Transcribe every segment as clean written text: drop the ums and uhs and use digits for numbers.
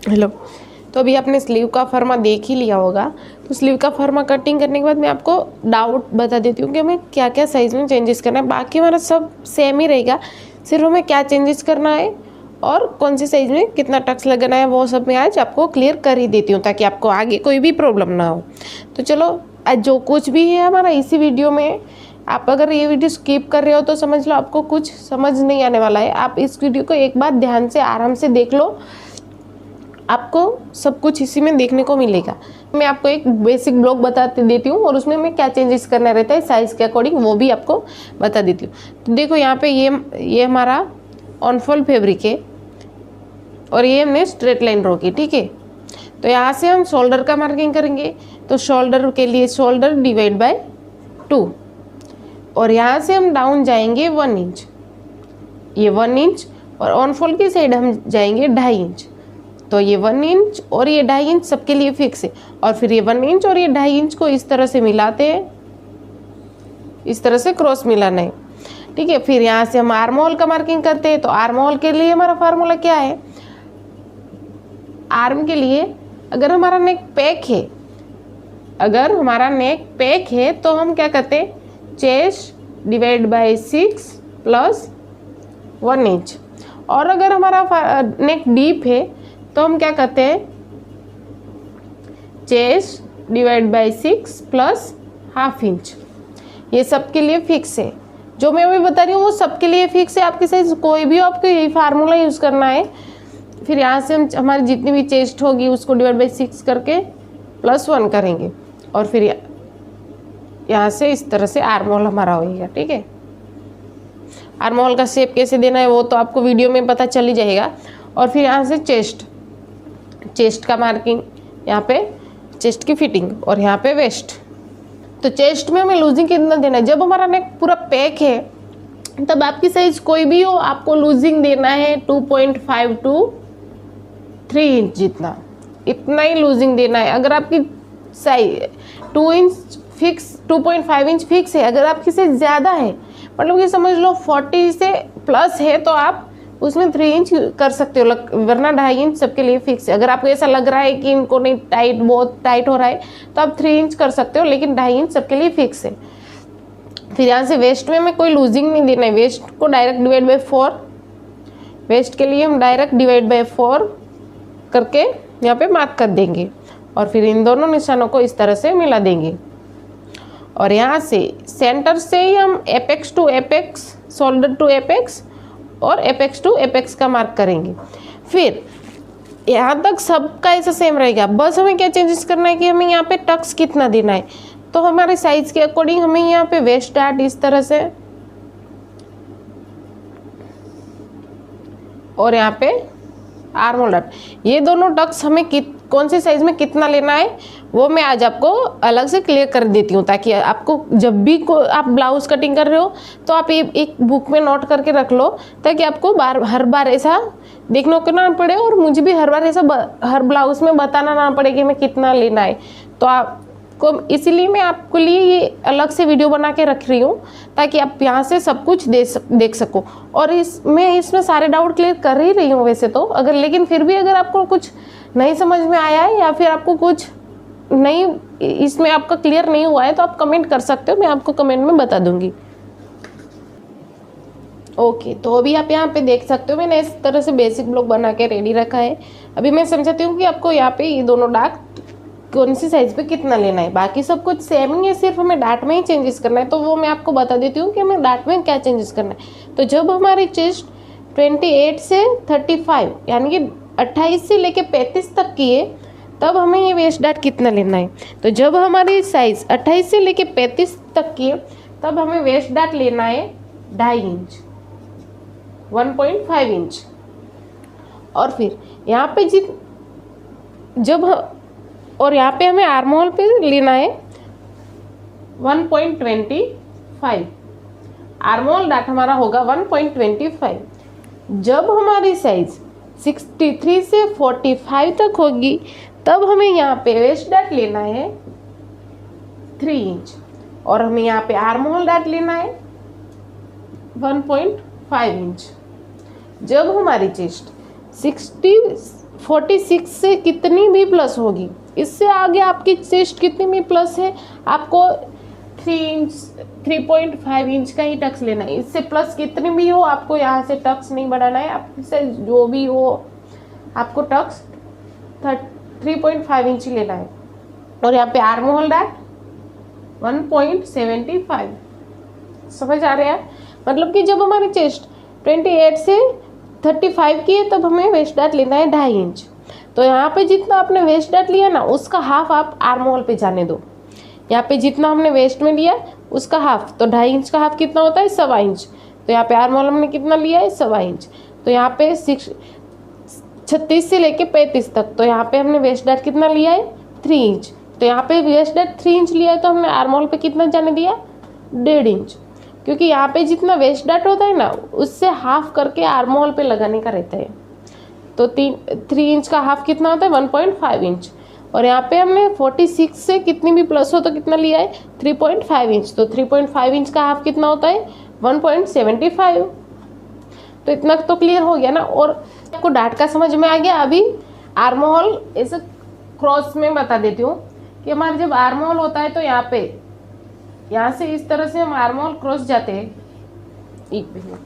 Hello. तो अभी आपने स्लीव का फर्मा देख ही लिया होगा। तो स्लीव का फर्मा कटिंग करने के बाद मैं आपको डाउट बता देती हूँ कि हमें क्या क्या साइज़ में चेंजेस करना है। बाकी हमारा सब सेम ही रहेगा, सिर्फ हमें क्या चेंजेस करना है और कौन सी साइज़ में कितना टक्स लगाना है वो सब मैं आज आपको क्लियर कर ही देती हूँ, ताकि आपको आगे कोई भी प्रॉब्लम ना हो। तो चलो, आज जो कुछ भी है हमारा इसी वीडियो में, आप अगर ये वीडियो स्किप कर रहे हो तो समझ लो आपको कुछ समझ नहीं आने वाला है। आप इस वीडियो को एक बार ध्यान से आराम से देख लो, आपको सब कुछ इसी में देखने को मिलेगा। मैं आपको एक बेसिक ब्लॉग बता देती हूँ और उसमें मैं क्या चेंजेस करना रहता है साइज़ के अकॉर्डिंग वो भी आपको बता देती हूँ। तो देखो यहाँ पे ये हमारा ऑनफॉल फैब्रिक है और ये हमने स्ट्रेट लाइन ड्रॉ की, ठीक है। तो यहाँ से हम शोल्डर का मार्किंग करेंगे। तो शोल्डर के लिए शोल्डर डिवाइड बाय 2 और यहाँ से हम डाउन जाएंगे 1 इंच, ये 1 इंच, और ऑनफॉल की साइड हम जाएंगे 2.5 इंच। तो ये 1 इंच और ये 2.5 इंच सबके लिए फिक्स है। और फिर ये 1 इंच और ये 2.5 इंच को इस तरह से मिलाते हैं, इस तरह से क्रॉस मिलाना है, ठीक है। फिर यहाँ से हम आर्म होल का मार्किंग करते हैं। तो आर्म होल के लिए हमारा फार्मूला क्या है? आर्म के लिए अगर हमारा नेक पैक है तो हम क्या करते हैं? Chest divide by 6 plus 1 inch. और अगर हमारा नेक डीप है तो हम क्या करते हैं? Chest divide by 6 plus ½ inch. ये सबके लिए फिक्स है, जो मैं अभी बता रही हूँ वो सबके लिए फिक्स है। आपकी साइज कोई भी हो, आपको यही फार्मूला यूज़ करना है। फिर यहाँ से हम हमारी जितनी भी चेस्ट होगी उसको डिवाइड बाय 6 करके प्लस 1 करेंगे और फिर यहाँ से इस तरह से आर्म होल हमारा होगा, ठीक है। आर्म होल का शेप कैसे देना है वो तो आपको वीडियो में पता चल ही जाएगा। और फिर यहाँ से चेस्ट का मार्किंग, यहाँ पे चेस्ट की फिटिंग और यहाँ पे वेस्ट। तो चेस्ट में हमें लूजिंग कितना देना है? जब हमारा नेक पूरा पैक है तब आपकी साइज कोई भी हो, आपको लूजिंग देना है 2.5 to 3 इंच जितना, इतना ही लूजिंग देना है। अगर आपकी size 2 inch fix, 2.5 inch fix है, अगर आपकी साइज ज़्यादा है, मतलब कि समझ लो 40 से प्लस है, तो आप उसमें 3 इंच कर सकते हो, वरना 2.5 इंच सबके लिए फिक्स है। अगर आपको ऐसा लग रहा है कि इनको नहीं, बहुत टाइट हो रहा है, तो आप 3 इंच कर सकते हो, लेकिन 2.5 इंच सबके लिए फिक्स है। फिर यहाँ से वेस्ट में हमें कोई लूजिंग नहीं देना है। वेस्ट को डायरेक्ट डिवाइड बाय 4, वेस्ट के लिए हम डायरेक्ट डिवाइड बाय 4 करके यहाँ पे मार्क कर देंगे और फिर इन दोनों निशानों को इस तरह से मिला देंगे। और यहाँ से सेंटर से ही हम apex to apex, shoulder to apex और एपेक्स टू एपेक्स का मार्क करेंगे। फिर यहाँ तक सबका ऐसा सेम रहेगा, बस हमें क्या चेंजेस करना है कि हमें यहाँ पे टक्स कितना देना है। तो हमारे साइज के अकॉर्डिंग हमें यहाँ पे वेस्ट डार्ट इस तरह से और यहाँ पे आर्म होल डार्ट, ये दोनों टक्स हमें कौन से साइज में कितना लेना है वो मैं आज आपको अलग से क्लियर कर देती हूँ, ताकि आपको जब भी आप ब्लाउज कटिंग कर रहे हो तो आप एक बुक में नोट करके रख लो, ताकि आपको हर बार ऐसा देखने को ना पड़े और मुझे भी हर बार ऐसा हर ब्लाउज में बताना ना पड़े कि मैं कितना लेना है। तो आपको इसीलिए मैं आपके लिए ये अलग से वीडियो बना के रख रही हूँ, ताकि आप यहाँ से सब कुछ देख सको। और मैं इसमें सारे डाउट क्लियर कर ही रही हूँ वैसे तो, अगर लेकिन फिर भी अगर आपको कुछ नहीं समझ में आया है या फिर आपको कुछ नहीं इसमें आपका क्लियर नहीं हुआ है तो आप कमेंट कर सकते हो, मैं आपको कमेंट में बता दूंगी। ओके, तो अभी आप यहाँ पे देख सकते हो मैंने इस तरह से बेसिक ब्लॉग बना के रेडी रखा है। अभी मैं समझाती हूँ कि आपको यहाँ पे ये दोनों डार्ट कौन सी साइज पे कितना लेना है। बाकी सब कुछ सेम ही है, सिर्फ हमें डार्ट में ही चेंजेस करना है। तो वो मैं आपको बता देती हूँ कि हमें डार्ट में क्या चेंजेस करना है। तो जब हमारी चेस्ट 28 से 35 यानी कि 28 से लेके 35 तक की है, तब हमें ये वेस्ट डार्ट कितना लेना है। तो जब हमारी साइज 28 से लेके 35 तक की है, तब हमें वेस्ट डार्ट लेना है 2.5 इंच, 1.5 इंच। और फिर यहाँ पे और यहाँ पे हमें आर्म होल पे लेना है 1.25। आर्म होल डार्ट हमारा होगा 1.25। जब हमारी साइज 63 से 45 तक होगी, तब हमें यहाँ पे वेस्ट डार्ट लेना है 3 इंच और हमें यहाँ पे आर्म होल डार्ट लेना है 1.5 इंच। जब हमारी चेस्ट 46 से कितनी भी प्लस होगी, इससे आगे आपकी चेस्ट कितनी भी प्लस है, आपको 3.5 इंच का ही टक्स लेना है। इससे प्लस कितनी भी हो आपको यहाँ से टक्स नहीं बढ़ाना है, आपसे जो भी हो आपको टक्स 3.5 इंच ही लेना है। और यहाँ पे आर्म होल डैट 1.75, समझ आ रहा है। मतलब कि जब हमारी चेस्ट 28 से 35 की है तब हमें वेस्ट डैट लेना है 2.5 इंच। तो यहाँ पे जितना आपने वेस्ट डैट लिया ना उसका हाफ आप आर्म होल पे जाने दो। यहाँ पे जितना हमने वेस्ट में लिया उसका हाफ, तो 2.5 इंच का हाफ कितना होता है 1.25 इंच। तो यहाँ पे आर्म होल हमने कितना लिया है 1.25 इंच। तो यहाँ पे 36 से लेके 35 तक, तो यहाँ पे हमने वेस्ट डैट कितना लिया है 3 इंच। तो यहाँ पे वेस्ट डैट 3 इंच लिया है तो हमने आर्म होल पे कितना जाने दिया 1.5 इंच, क्योंकि यहाँ पे जितना वेस्ट डैट होता है ना उससे हाफ करके आर्म होल पे लगाने का रहता है। तो 3 इंच का हाफ कितना होता है 1.5 इंच। और यहाँ पे हमने 46 से कितनी भी प्लस हो तो कितना लिया है 3.5 इंच। तो 3.5 इंच का हाफ कितना होता है 1.75। तो इतना तो क्लियर हो गया ना। और आपको डाट का समझ में आ गया। अभी आर्म होल ऐसे क्रॉस में बता देती हूँ कि हमारे जब आर्म होल होता है तो यहाँ से इस तरह से हम आर्म होल क्रॉस जाते हैं। एक मिनट,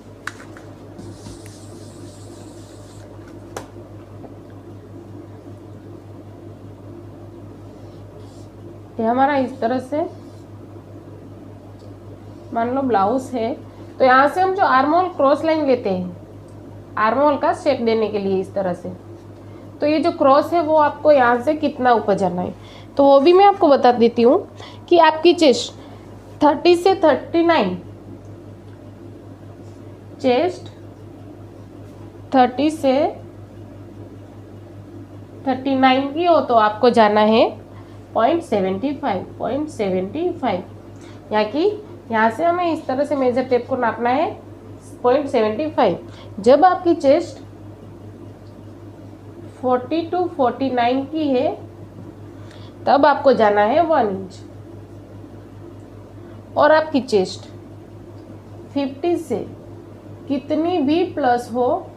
ये हमारा इस तरह से मान लो ब्लाउज है, तो यहाँ से हम जो आर्म होल क्रॉस लाइन लेते हैं आर्म होल का शेप देने के लिए इस तरह से, तो ये जो क्रॉस है वो आपको यहाँ से कितना ऊपर जाना है तो वो भी मैं आपको बता देती हूँ कि आपकी चेस्ट 30 से 39, चेस्ट 30 से 39 की हो तो आपको जाना है 0.75 यहाँ से हमें इस तरह से मेजर टेप को नापना है 0.75। जब आपकी चेस्ट 40 to 49 की है तब आपको जाना है 1 इंच। और आपकी चेस्ट 50 से कितनी भी प्लस हो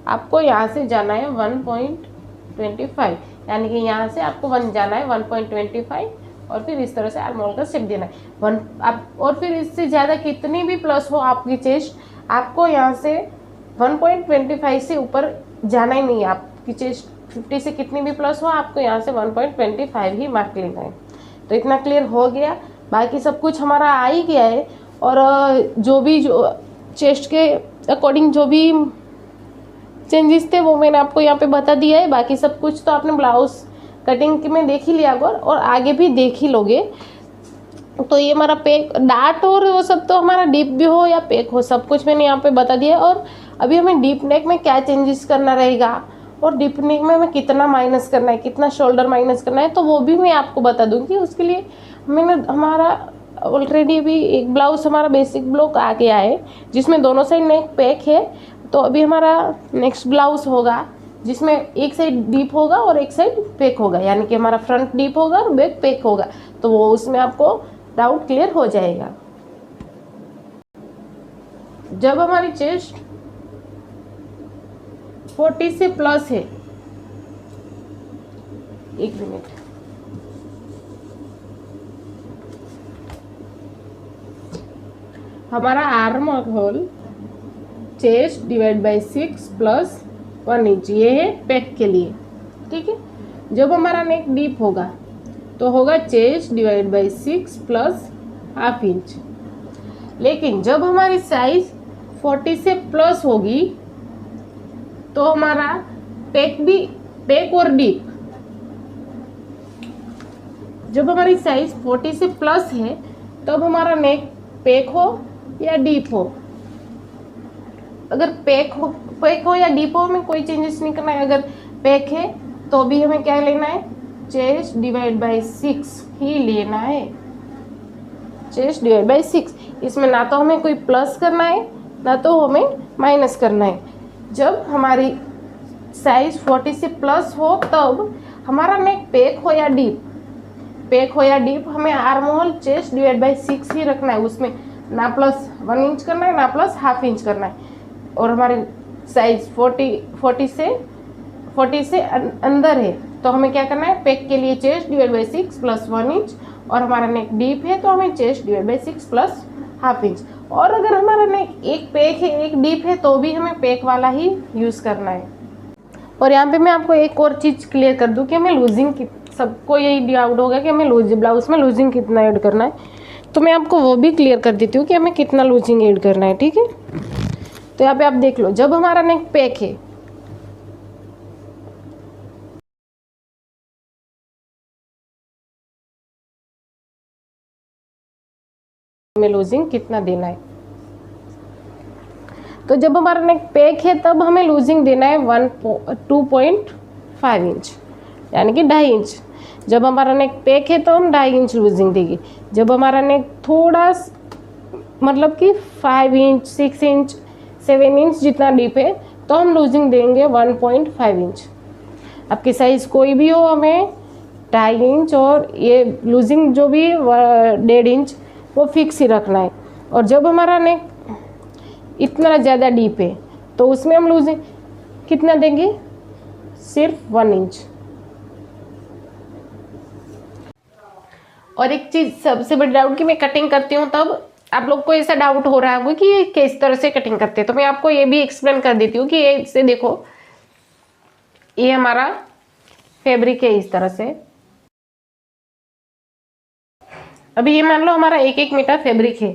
आपको यहाँ से जाना है 1.25, यानी कि यहाँ से आपको 1 जाना है 1.25 और फिर इस तरह से आर्म होल का शेप देना है 1 आप। और फिर इससे ज़्यादा कितनी भी प्लस हो आपकी चेस्ट आपको यहाँ से 1.25 से ऊपर जाना ही नहीं है। आपकी चेस्ट 50 से कितनी भी प्लस हो आपको यहाँ से 1.25 ही मार्क लेना है। तो इतना क्लियर हो गया। बाकी सब कुछ हमारा आ ही गया है। और जो चेस्ट के अकॉर्डिंग जो भी चेंजेस थे वो मैंने आपको यहाँ पे बता दिया है। बाकी सब कुछ तो आपने ब्लाउज कटिंग में देख ही लिया और आगे भी देख ही लोगे। तो ये हमारा पेक डाट और वो सब तो हमारा डीप भी हो या पेक हो सब कुछ मैंने यहाँ पे बता दिया। और अभी हमें डीप नेक में क्या चेंजेस करना रहेगा और डीप नेक में हमें कितना माइनस करना है, कितना शोल्डर माइनस करना है, तो वो भी मैं आपको बता दूंगी। उसके लिए मैंने हमारा ऑलरेडी अभी एक ब्लाउज हमारा बेसिक ब्लॉक आ गया है जिसमें दोनों साइड नेक पैक है। तो अभी हमारा नेक्स्ट ब्लाउज होगा जिसमें एक साइड डीप होगा और एक साइड पैक होगा, यानी कि हमारा फ्रंट डीप होगा और बैक पैक होगा। तो वो उसमें आपको डाउट क्लियर हो जाएगा। जब हमारी चेस्ट 40 से प्लस है, एक मिनट, हमारा arm hole chest divide by 6 plus 1 inch ये है पैक के लिए, ठीक है। जब हमारा नेक डीप होगा तो होगा chest divide by 6 plus half inch. लेकिन जब हमारी साइज 40 से प्लस होगी तो हमारा पैक और डीप, जब हमारी साइज 40 से प्लस है तब हमारा नेक पैक हो या डीप हो। अगर पैक हो या डीप हो में कोई चेंजेस नहीं करना है। अगर पैक है तो भी हमें क्या लेना है, चेस्ट डिवाइड बाई 6 ही लेना है, चेस्ट डिवाइड बाई 6। इसमें ना तो हमें कोई प्लस करना है ना तो हमें माइनस करना है। जब हमारी साइज 40 से प्लस हो तब हमारा नेक पैक हो या डीप हमें arm hole chest divide by 6 ही रखना है। उसमें ना प्लस 1 इंच करना है ना प्लस हाफ इंच करना है। और हमारी साइज 40 से 40 से अंदर है तो हमें क्या करना है, पेक के लिए chest divide by 6 plus 1 inch, और हमारा नेक डीप है तो हमें chest divide by 6 plus half inch. और अगर हमारा नेक एक पेक है एक डीप है तो भी हमें पेक वाला ही यूज़ करना है। और यहाँ पे मैं आपको एक और चीज़ क्लियर कर दूँ कि हमें लूजिंग, सबको यही डाउट होगा कि हमें ब्लाउज में लूजिंग कितना ऐड करना है, तो मैं आपको वो भी क्लियर कर देती हूँ कि हमें कितना लूजिंग ऐड करना है, ठीक है। तो यहाँ पे आप देख लो, जब हमारा नेक पेक है हमें लूजिंग कितना देना है, तो जब हमारा नेक पैक है तब हमें लूजिंग देना है 2.5 इंच, यानी कि 2.5 इंच। जब हमारा नेक पैक है तो हम 2.5 इंच लूजिंग देंगे। जब हमारा नेक थोड़ा मतलब कि 5 इंच 6 इंच 7 इंच जितना डीप है तो हम लूजिंग देंगे 1.5 इंच। आपकी साइज़ कोई भी हो, हमें 2.5 इंच और ये लूजिंग जो भी 1.5 इंच वो फिक्स ही रखना है। और जब हमारा नेक इतना ज़्यादा डीप है तो उसमें हम लूजिंग कितना देंगे, सिर्फ 1 इंच। और एक चीज़ सबसे बड़ी डाउट कि मैं कटिंग करती हूँ, तब आप लोग को ऐसा डाउट हो रहा होगा कि ये किस तरह से कटिंग करते हैं, तो मैं आपको ये भी एक्सप्लेन कर देती हूँ कि ये इससे देखो, ये हमारा फैब्रिक है इस तरह से। अभी ये मान लो हमारा 1 मीटर फैब्रिक है,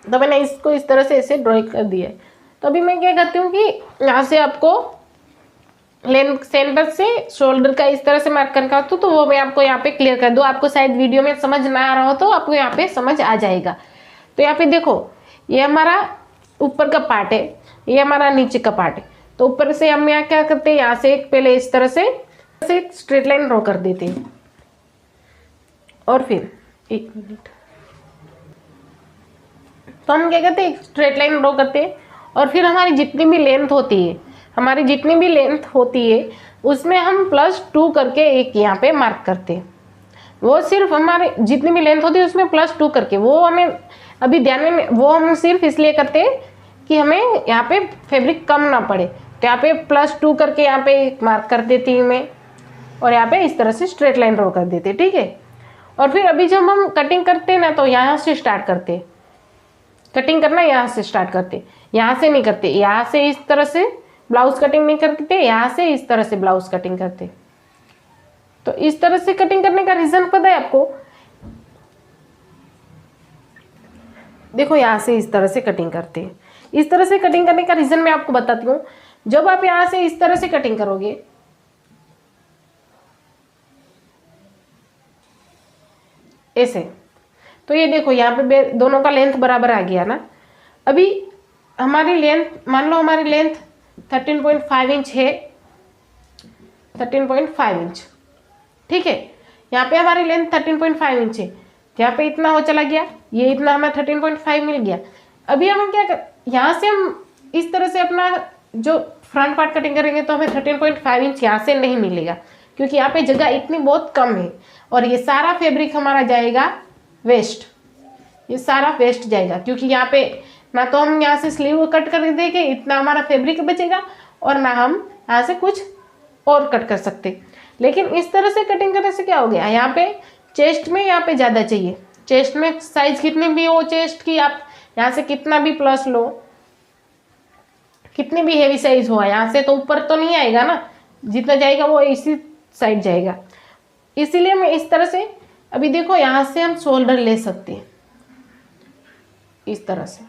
तो मैंने इसको इस तरह से ऐसे ड्रॉइंग कर दिया है। तो अभी मैं क्या करती हूँ कि यहाँ से आपको लेंथ सेंटर से शोल्डर का इस तरह से मार्क करना होता, तो वो मैं आपको यहाँ पे क्लियर कर दूँ। आपको शायद वीडियो में समझ ना आ रहा हो तो आपको यहाँ पे समझ आ जाएगा। तो यहाँ पे देखो, ये हमारा ऊपर का पार्ट है, ये हमारा नीचे का पार्ट है। तो ऊपर से हम यहाँ क्या करते हैं, यहाँ से पहले इस तरह से स्ट्रेट लाइन ड्रॉ कर देते हैं, और फिर 1 मिनट, तो हम क्या करते हैं, स्ट्रेट लाइन ड्रॉ करते हैं। और फिर हमारी जितनी भी लेंथ होती है उसमें हम +2 करके एक यहाँ पे मार्क करते हैं। वो सिर्फ हमारे जितनी भी लेंथ होती है उसमें +2 करके, वो हमें अभी ध्यान में, वो हम सिर्फ इसलिए करते हैं कि हमें यहाँ पे फैब्रिक कम ना पड़े। तो यहाँ पे +2 करके यहाँ पे एक मार्क कर देती हूँ मैं, और यहाँ पे इस तरह से स्ट्रेट लाइन ड्रॉ कर देते हैं, ठीक है। और फिर अभी जब हम कटिंग करते हैं ना, तो यहाँ से स्टार्ट करते हैं कटिंग करना, यहाँ से स्टार्ट करते, यहाँ से नहीं करते, यहाँ से इस तरह से ब्लाउज कटिंग नहीं करते, यहाँ से इस तरह से ब्लाउज कटिंग करते। तो इस तरह से कटिंग करने का रीजन पता है आपको, देखो यहाँ से इस तरह से कटिंग करते हैं। इस तरह से कटिंग करने का रीजन मैं आपको बताती हूँ। जब आप यहाँ से इस तरह से कटिंग करोगे, ऐसे, तो ये देखो यहाँ पे दोनों का लेंथ बराबर आ गया ना। अभी हमारी लेंथ, मान लो हमारी लेंथ 13.5 इंच है, 13.5 इंच, ठीक है। यहाँ पे हमारी लेंथ 13.5 इंच है, यहाँ पे इतना हो चला गया, ये इतना हमें 13.5 मिल गया। अभी हमें क्या कर, यहाँ से हम इस तरह से अपना जो फ्रंट पार्ट कटिंग करेंगे तो हमें 13.5 इंच यहाँ से नहीं मिलेगा, क्योंकि यहाँ पे जगह इतनी बहुत कम है। और ये सारा फैब्रिक हमारा जाएगा वेस्ट, ये सारा वेस्ट जाएगा, क्योंकि यहाँ पे ना तो हम यहाँ से स्लीव कट कर देंगे, इतना हमारा फैब्रिक बचेगा, और ना हम यहाँ से कुछ और कट कर सकते। लेकिन इस तरह से कटिंग करने से क्या हो गया, यहाँ पे चेस्ट में यहाँ पे ज़्यादा चाहिए। चेस्ट में साइज कितनी भी हो चेस्ट की, आप यहाँ से कितना भी प्लस लो, कितनी भी हेवी साइज हो, यहाँ से तो ऊपर तो नहीं आएगा ना, जितना जाएगा वो इसी साइड जाएगा। इसीलिए मैं इस तरह से, अभी देखो यहाँ से हम शोल्डर ले सकते हैं इस तरह से,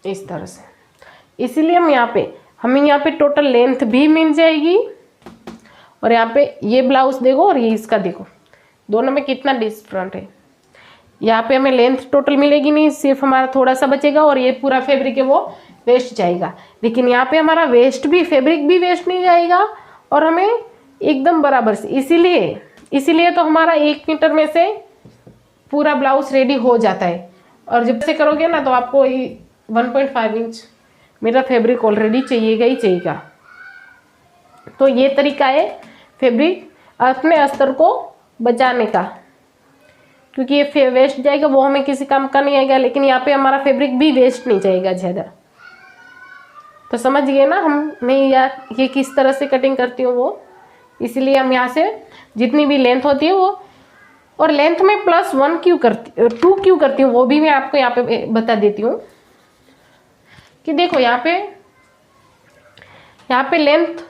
इस तरह से। इसीलिए हम यहाँ पे, हमें यहाँ पे टोटल लेंथ भी मिल जाएगी। और यहाँ पे ये ब्लाउज देखो और ये इसका देखो, दोनों में कितना डिफरेंट है। यहाँ पे हमें लेंथ टोटल मिलेगी नहीं, सिर्फ हमारा थोड़ा सा बचेगा, और ये पूरा फैब्रिक है वो वेस्ट जाएगा। लेकिन यहाँ पे हमारा वेस्ट भी, फैब्रिक भी वेस्ट नहीं जाएगा, और हमें एकदम बराबर से, इसीलिए तो हमारा 1 मीटर में से पूरा ब्लाउज रेडी हो जाता है। और जब से करोगे ना तो आपको 1.5 इंच मेरा फैब्रिक ऑलरेडी चाहिएगा ही चाहिएगा। तो ये तरीका है फैब्रिक अपने अस्तर को बचाने का। क्योंकि ये वेस्ट जाएगा वो हमें किसी काम का नहीं आएगा, लेकिन यहाँ पे हमारा फैब्रिक भी वेस्ट नहीं जाएगा ज़्यादा। तो समझ गए ना मैं ये किस तरह से कटिंग करती हूँ वो। इसीलिए हम यहाँ से जितनी भी लेंथ होती है वो, और लेंथ में +1 क्यों करती 2 क्यों करती हूँ वो भी मैं आपको यहाँ पे बता देती हूँ कि देखो यहाँ पे लेंथ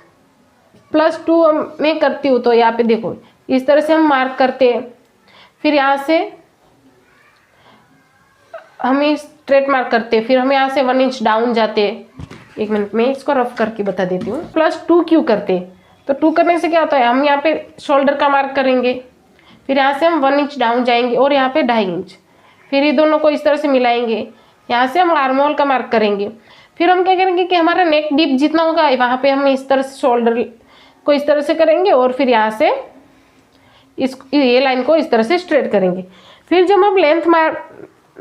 +2 मैं करती हूँ। तो यहाँ पे देखो इस तरह से हम मार्क करते हैं, फिर यहाँ से हम स्ट्रेट मार्क करते हैं, फिर हम यहाँ से 1 इंच डाउन जाते हैं। 1 मिनट में इसको रफ करके बता देती हूँ। +2 क्यों करते हैं, तो 2 करने से क्या होता है, हम यहाँ पे शोल्डर का मार्क करेंगे, फिर यहाँ से हम 1 इंच डाउन जाएंगे और यहाँ पे 2.5 इंच, फिर ये दोनों को इस तरह से मिलाएंगे। यहाँ से हम आर्म होल का मार्क करेंगे, फिर हम क्या करेंगे कि हमारा नेक डीप जितना होगा वहाँ पे हम इस तरह से शोल्डर को इस तरह से करेंगे, और फिर यहाँ से ये लाइन को इस तरह से स्ट्रेट करेंगे। फिर जब हम लेंथ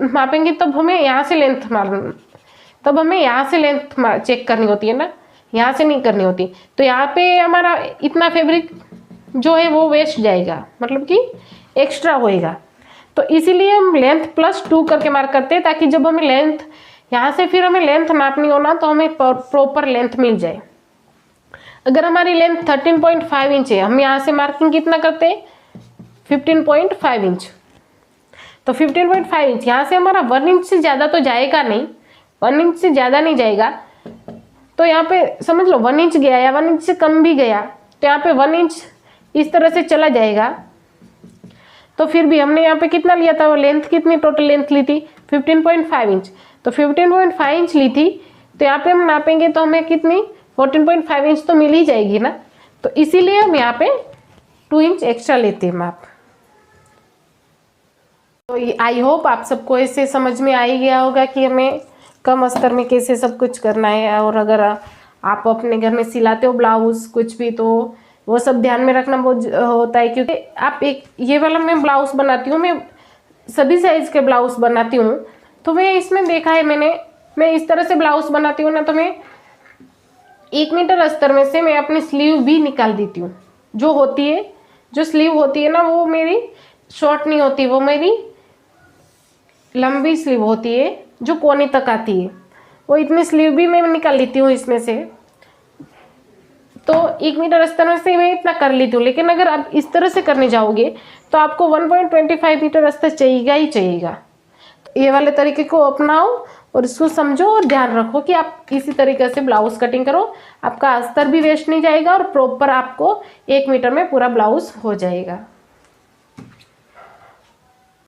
मापेंगे तब हमें यहाँ से लेंथ चेक करनी होती है ना, यहाँ से नहीं करनी होती। तो यहाँ पे हमारा इतना फैब्रिक जो है वो वेस्ट जाएगा, मतलब कि एक्स्ट्रा होएगा। तो इसीलिए हम लेंथ +2 करके मार्क करते हैं, ताकि जब हमें लेंथ यहाँ से फिर हमें लेंथ नापनी हो ना तो हमें प्रॉपर लेंथ मिल जाए। अगर हमारी लेंथ 13.5 इंच है, हम यहाँ से मार्किंग कितना करते हैं 15.5 इंच। तो 15.5 इंच यहाँ से हमारा 1 इंच से ज़्यादा तो जाएगा नहीं, 1 इंच से ज़्यादा नहीं जाएगा। तो यहाँ पे समझ लो 1 इंच गया या 1 इंच से कम भी गया, तो यहाँ पे 1 इंच इस तरह से चला जाएगा। तो फिर भी हमने यहाँ पे कितना लिया था, वो लेंथ कितनी टोटल लेंथ ली थी 15.5 इंच। तो 15.5 इंच ली थी, तो यहाँ पे हम नापेंगे तो हमें कितनी 14.5 इंच तो मिल ही जाएगी ना। तो इसीलिए हम यहाँ पे 2 इंच एक्स्ट्रा लेते हैं माप। तो आई होप आप सबको ऐसे समझ में आ ही गया होगा कि हमें कम अस्तर में कैसे सब कुछ करना है। और अगर आप अपने घर में सिलाते हो ब्लाउज कुछ भी, तो वो सब ध्यान में रखना बहुत होता है, क्योंकि आप ये वाला मैं ब्लाउज बनाती हूँ, मैं सभी साइज़ के ब्लाउज बनाती हूँ। तो मैं इसमें देखा है मैं इस तरह से ब्लाउज बनाती हूँ ना, तो मैं 1 मीटर अस्तर में से मैं अपनी स्लीव भी निकाल देती हूँ। जो स्लीव होती है ना वो मेरी शॉर्ट नहीं होती, वो मेरी लंबी स्लीव होती है जो कोनी तक आती है। वो इतनी स्लीव भी मैं निकाल लेती हूँ इसमें से। तो 1 मीटर अस्तर में से मैं इतना कर लेती हूँ। लेकिन अगर आप इस तरह से करने जाओगे तो आपको 1.25 मीटर अस्तर चाहिएगा ही चाहिएगा। तो ये वाले तरीके को अपनाओ और इसको समझो और ध्यान रखो कि आप इसी तरीके से ब्लाउज कटिंग करो। आपका अस्तर भी वेस्ट नहीं जाएगा और प्रॉपर आपको 1 मीटर में पूरा ब्लाउज हो जाएगा।